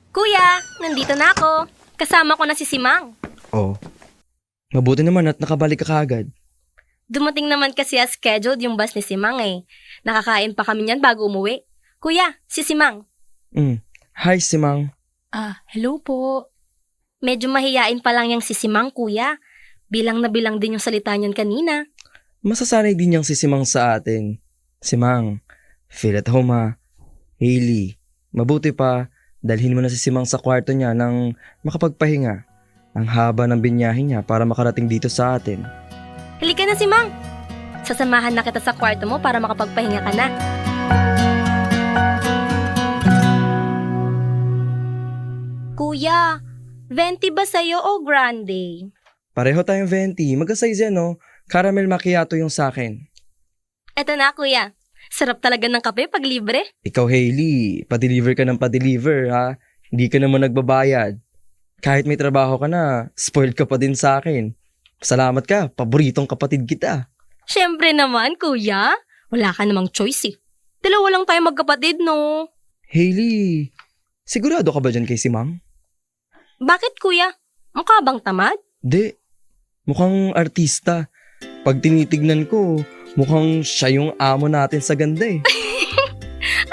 Kuya, nandito na ako. Kasama ko na si Simang. Oh, mabuti naman at nakabalik ka kaagad. Dumating naman kasi as scheduled yung bus ni Simang eh. Nakakain pa kami niyan bago umuwi. Kuya, si Simang. Hi, Simang. Hello po. Medyo mahiyain pa lang yung si Simang, kuya. Bilang na bilang din yung salita niyan kanina. Masasanay din niyang si Simang sa atin. Simang, feel at home ha. Hailey, mabuti pa, dalhin mo na si Simang sa kwarto niya nang makapagpahinga. Ang haba ng binyahe niya para makarating dito sa atin. Halika na, Simang. Sasamahan na kita sa kwarto mo para makapagpahinga ka na. Kuya, venti ba sa'yo o grande? Pareho tayong venti, magka-size yan no? Caramel macchiato yung sa akin. Eto na, kuya. Sarap talaga ng kape pag libre. Ikaw, Hailey, pa-deliver ka ng pa-deliver ha? Hindi ka naman nagbabayad. Kahit may trabaho ka na, spoiled ka pa din sa akin. Salamat ka, paboritong kapatid kita. Siyempre naman, kuya. Wala ka namang choice eh. Dalawa lang tayo magkapatid, no? Hailey, sigurado ka ba dyan kay Simang? Bakit, kuya? Mukha bang tamad? Di, mukhang artista. Pag tinitignan ko, mukhang siya yung amo natin sa ganda eh.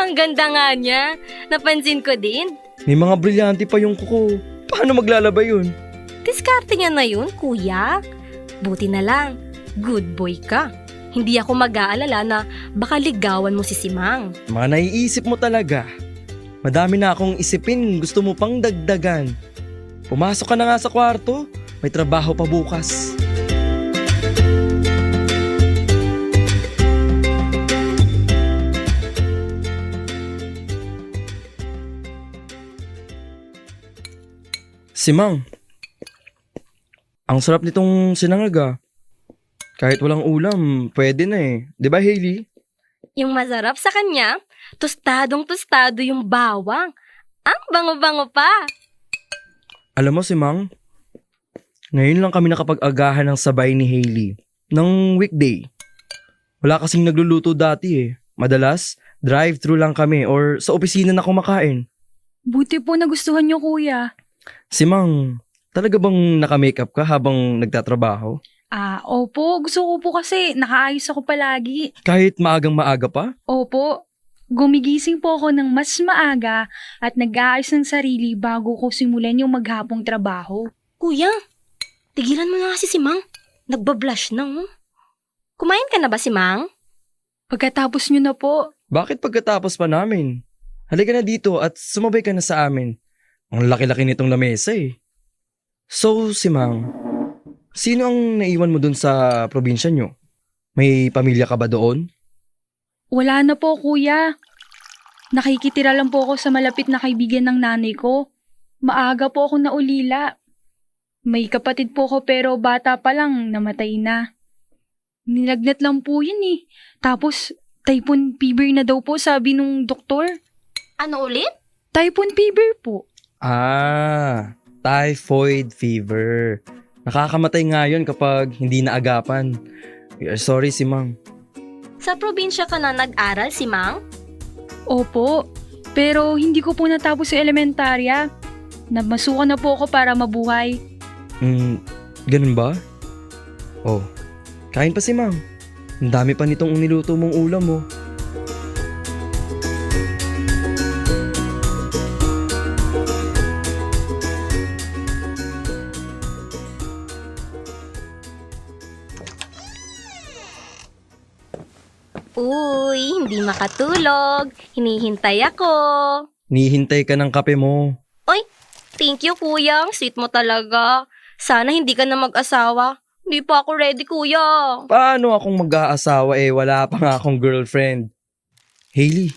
Ang ganda nga niya. Napansin ko din. May mga brilyante pa yung kuko. Paano maglalaba yun? Diskarte niya na yun, kuya. Buti na lang, good boy ka. Hindi ako mag-aalala na baka ligawan mo si Simang. Mga naiisip mo talaga. Madami na akong isipin, gusto mo pang dagdagan. Pumasok ka na nga sa kwarto, may trabaho pa bukas. Simang, ang sarap nitong sinangag. Kahit walang ulam, pwede na eh. Di ba, Hailey? Yung masarap sa kanya, tostadong-tostado yung bawang. Ang bango-bango pa. Alam mo, Simang, ngayon lang kami nakapag-agahan ng sabay ni Hailey. Ng weekday. Wala kasing nagluluto dati eh. Madalas, drive-thru lang kami or sa opisina na kumakain. Buti po nagustuhan niyo, kuya. Simang, talaga bang naka-makeup ka habang nagtatrabaho? Opo. Gusto ko po kasi nakaayos ako palagi. Kahit maagang maaga pa? Opo. Gumigising po ako ng mas maaga at nag-aayos ng sarili bago ko simulan yung maghapong trabaho. Kuya, tigilan mo na nga si Simang. Nagbablush na, oh. Kumain ka na ba, Simang? Pagkatapos niyo na po, Bakit pagkatapos pa namin? Halika na dito at sumabay ka na sa amin. Ang laki-laki nitong lamesa eh. So, Simang, sino ang naiwan mo dun sa probinsya nyo? May pamilya ka ba doon? wala na po, kuya. Nakikitira lang po ako sa malapit na kaibigan ng nanay ko. Maaga po ako naulila. May kapatid po ko pero bata pa lang namatay na. Nilagnat lang po yun eh. Tapos, typhoon fever na daw po sabi nung doktor. Ano ulit? Typhoon fever po. Typhoid fever. Nakakamatay nga yun kapag hindi naagapan. We are sorry, Simang. Sa probinsya ka na nag-aral, Simang? Opo, pero hindi ko po natapos sa elementarya. Namasukan na po ako para mabuhay. Ganun ba? Oh, kain pa si Ma'am. Ang dami pa nitong niluto mong ulam mo. Uy, hindi makatulog. Hinihintay ako. Nihintay ka ng kape mo. Thank you, kuya. Ang sweet mo talaga. Sana hindi ka na mag-asawa. Hindi pa ako ready, kuya. Paano akong mag-aasawa wala pa nga akong girlfriend? Hailey,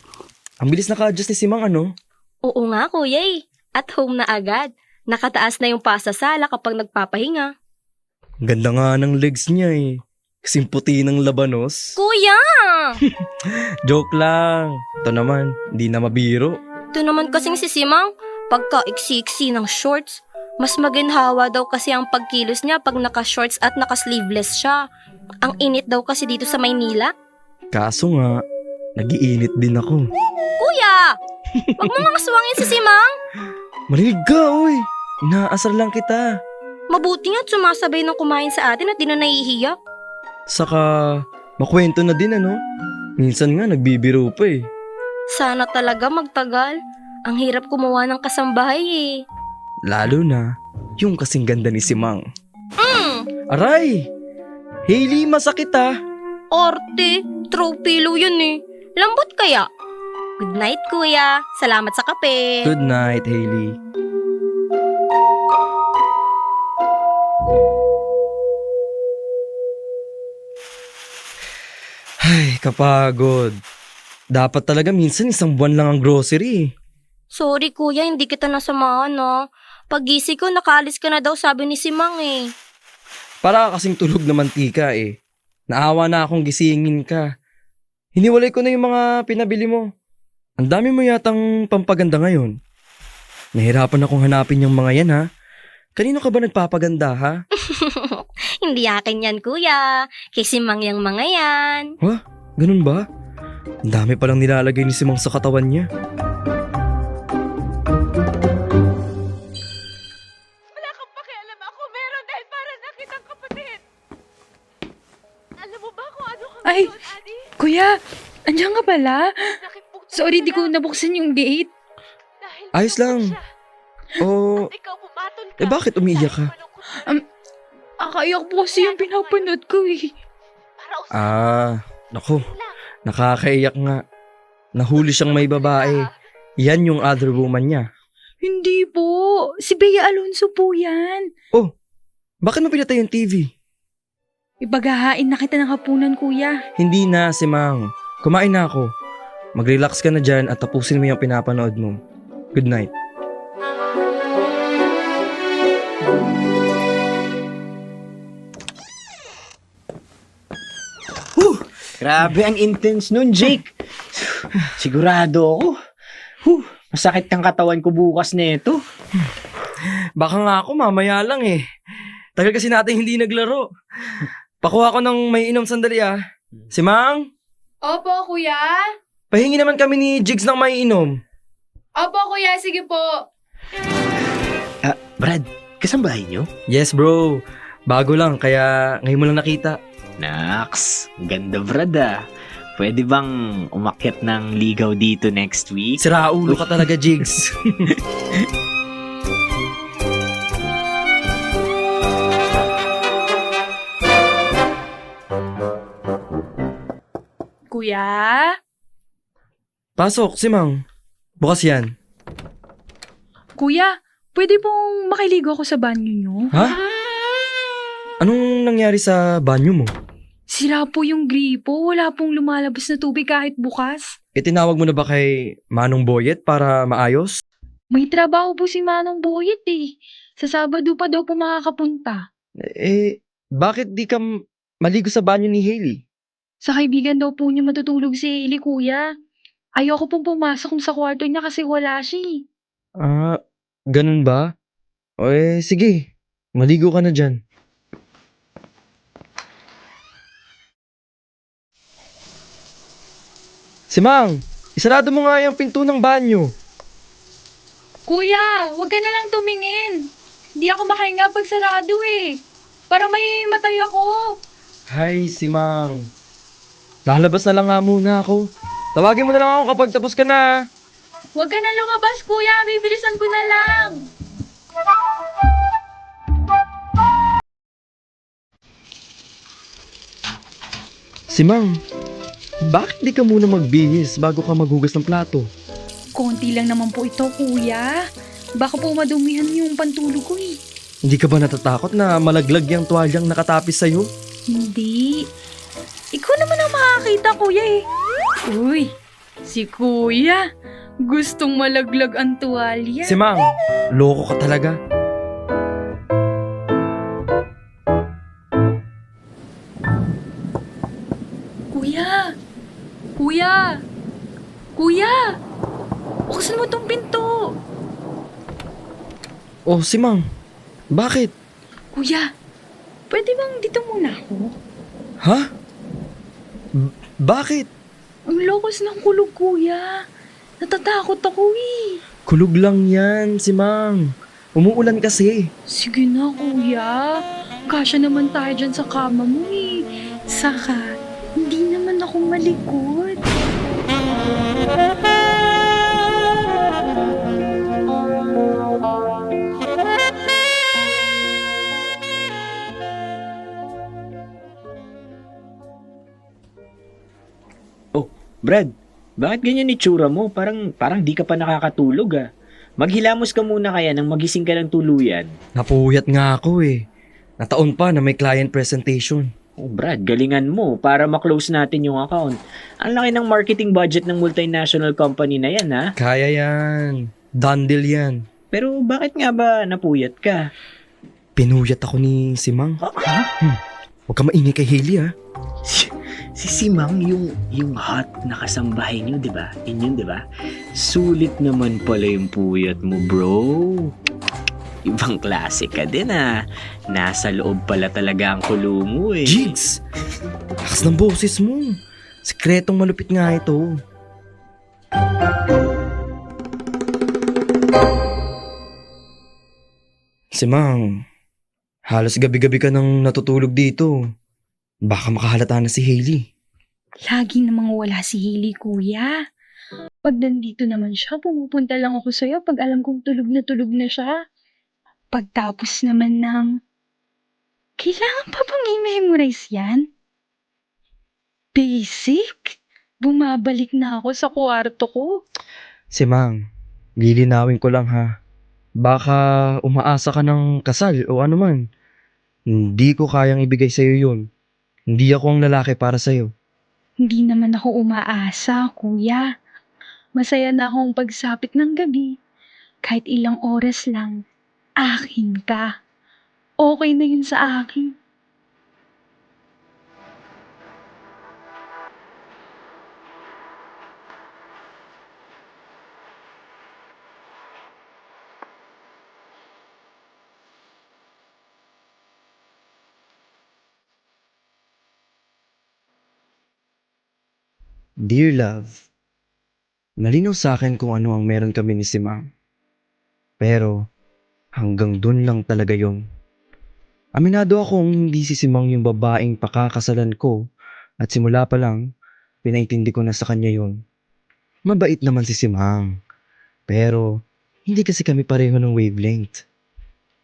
ang bilis naka-adjust ni Simang ano? Oo nga, kuya eh. At home na agad. Nakataas na yung pasasala kapag nagpapahinga. Ganda nga ng legs niya eh. Kasing puti ng labanos. Kuya! Joke lang. Ito naman, hindi na mabiro. Ito naman kasing si Simang, pagka-iksi-iksi ng shorts. Mas maginhawa daw kasi ang pagkilos niya pag naka-shorts at naka-sleeveless siya. Ang init daw kasi dito sa Maynila. Kaso nga, nag-iinit din ako. Kuya! Huwag mo mga swangin si Simang. Marinig ka, uy. Inaasar lang kita. Mabuti nga't sumasabay ng kumain sa atin at di na nahihiya. Saka, makwento na din ano. Minsan nga nagbibiro pa eh. Sana talaga magtagal. Ang hirap kumuha ng kasambahay eh. Lalo na, yung kasing ganda ni Simang. Aray! Hailey, masakit ah. Arte, throw pillow yun eh. Lambot kaya? Good night, kuya. Salamat sa kape. Good night, Hailey. Ay, kapagod. Dapat talaga minsan isang buwan lang ang grocery. Sorry, kuya. Hindi kita nasamahan, no? Pag-gising ko, nakaalis ka na daw, sabi ni Simang eh. Para kasing tulog na mantika eh. Naawa na akong gisingin ka. Hiniwalay ko na yung mga pinabili mo. Ang dami mo yatang pampaganda ngayon. Nahirapan akong hanapin yung mga yan ha. Kanino ka ba nagpapaganda ha? Hindi akin yan, kuya. Kay Simang yung mga yan. Ganun ba? Ang dami palang nilalagay ni Simang sa katawan niya. Wala kang pakialam, ako meron dahil para na kitang kapatid. Alam mo ba kung ano kami Ay! doon, Adi? Kuya, andiyan ka pala? Nakipugtong Sorry, ka di ko lang nabuksan yung gate. dahil Ayos malungkot lang. siya. Oh, At ikaw pumatol ka. bakit umiiyak ka? Dahil malungkot ka. Akayak po kasi yung pinapanood ko eh. Para usapan Naku, lang. nakakaiyak nga. Nahuli siyang may babae. Yan yung other woman niya. Hindi po. Si Bea Alonso po yan. Bakit mo pinatay yung TV? Ipaghahain na kita ng hapunan, kuya. Hindi na, Simang. Kumain na ako. Mag-relax ka na dyan at tapusin mo yung pinapanood mo. Good night. Grabe ang intense nun, Jake. Sigurado ako. Masakit ang katawan ko bukas nito. Baka nga ako, mamaya lang eh. Tagal kasi natin hindi naglaro. Pakuha ko ng may inom sandali ah. Simang, Opo, kuya. pahingi naman kami ni Jigs ng may inom. Opo, kuya. Sige po. Brad, kasambahay nyo? Yes bro, bago lang kaya ngayon mo lang nakita. Naks, ganda Brad ah. Pwede bang umakyat ng ligaw dito next week? Sira ulo ka talaga, Jigs. Kuya? Pasok, Simang. Bukas yan. Kuya, pwede pong makiligo ako sa banyo nyo? Ha? Anong nangyari sa banyo mo? Sira po yung gripo. Wala pong lumalabas na tubig kahit bukas. Itinawag mo na ba kay Manong Boyet para maayos? May trabaho po si Manong Boyet eh. Sa Sabado pa daw po makakapunta. Bakit di ka maligo sa banyo ni Hailey? Sa kaibigan daw po niya matutulog si Hailey, kuya. Ayoko pong pumasok sa kwarto niya kasi wala siya eh. Ganun ba? Sige. Maligo ka na dyan. Simang, isarado mo nga yung pinto ng banyo. Kuya, huwag ka na lang tumingin. Hindi ako makahinga pag sarado eh. Para may matay ako. Hi, Simang. Lalabas na lang nga muna ako. Tawagin mo na lang ako kapag tapos ka na. Huwag ka na lumabas, kuya. Bibilisan ko na lang. Simang, bakit di ka muna magbihis bago ka maghugas ng plato? Konti lang naman po ito, kuya. Baka po madumihan yung pantulog ko eh. Hindi ka ba natatakot na malaglag yung tuwalyang nakatapis sa'yo? Hindi. Ikaw naman ang makakita, kuya eh. Uy, si kuya. Gustong malaglag ang tuwalya. Simang, loko ka talaga. Kuya! Kuya! Kuya! Buksan mo tong pinto! Oh, Simang, bakit? Kuya, pwede bang dito muna ako? Ha? Bakit? Ang lakas ng kulog, kuya. Natatakot ako eh. Kulog lang yan, si Mang. Umuulan kasi. Sige na, kuya. Kasya naman tayo dyan sa kama mo eh. Saka, hindi naman ako malikot. Brad, bakit ganyan itsura mo? Parang di ka pa nakakatulog ah. Maghilamos ka muna kaya nang magising ka ng tuluyan. Napuyat nga ako eh. Nataon pa na may client presentation. Oh Brad, galingan mo para ma-close natin yung account. Ang laki ng marketing budget ng multinational company na yan ha. Kaya yan. Done deal yan. Pero bakit nga ba napuyat ka? Pinuyat ako ni si Mang. Ha? Huwag ka maingay kay Hailey ha. Si Simang yung hot na kasambahay niyo, 'di ba? Yun, 'di ba? Sulit naman pala yung puyat mo, bro. Ibang klase ka din ah. Nasa loob pala talaga ang kulo mo eh. Jigs! Lakas ng boses mo. Sikretong malupit nga ito. Si Mang, halos gabi-gabi ka nang natutulog dito. Baka makahalata na si Hailey. Lagi namang wala si Hailey, kuya. Pag nandito naman siya, pumupunta lang ako sa'yo pag alam kong tulog na siya. Pagtapos naman ng... Kailangan pa bang i-memorize yan? Basic? Bumabalik na ako sa kwarto ko. Si Mang, lilinawin ko lang ha. Baka umaasa ka ng kasal o ano man. Hindi ko kayang ibigay sa'yo yun. Hindi ako ang lalaki para sa'yo. Hindi naman ako umaasa, kuya. Masaya na akong pagsapit ng gabi. Kahit ilang oras lang, akin ka. Okay na yun sa akin. Dear love, malinaw sa akin kung ano ang meron kami ni si Mang. Pero hanggang dun lang talaga yun. Aminado akong hindi si Simang yung babaeng pakakasalan ko at simula pa lang, pinaintindi ko na sa kanya yun. Mabait naman si Simang. Pero hindi kasi kami pareho ng wavelength.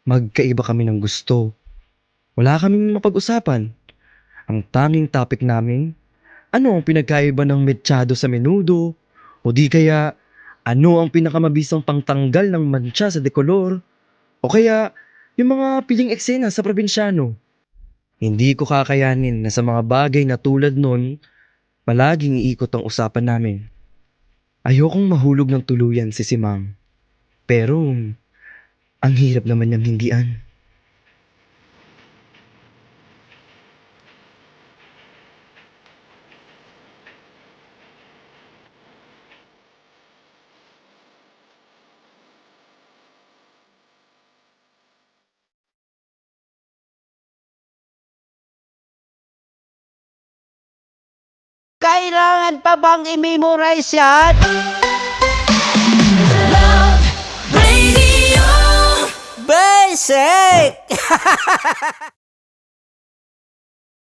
Magkaiba kami ng gusto. Wala kaming mapag-usapan. Ang tanging topic namin, ano ang pinagkaiba ng mechado sa menudo? O di kaya, ano ang pinakamabisang pangtanggal ng mancha sa dekolor? O kaya, yung mga piling eksena sa probinsyano? Hindi ko kakayanin na sa mga bagay na tulad nun, palaging iikot ang usapan namin. Ayokong mahulog ng tuluyan si Simang. Pero, ang hirap naman niyang hindian. Kailangan pa bang i-memorize yan? Basic!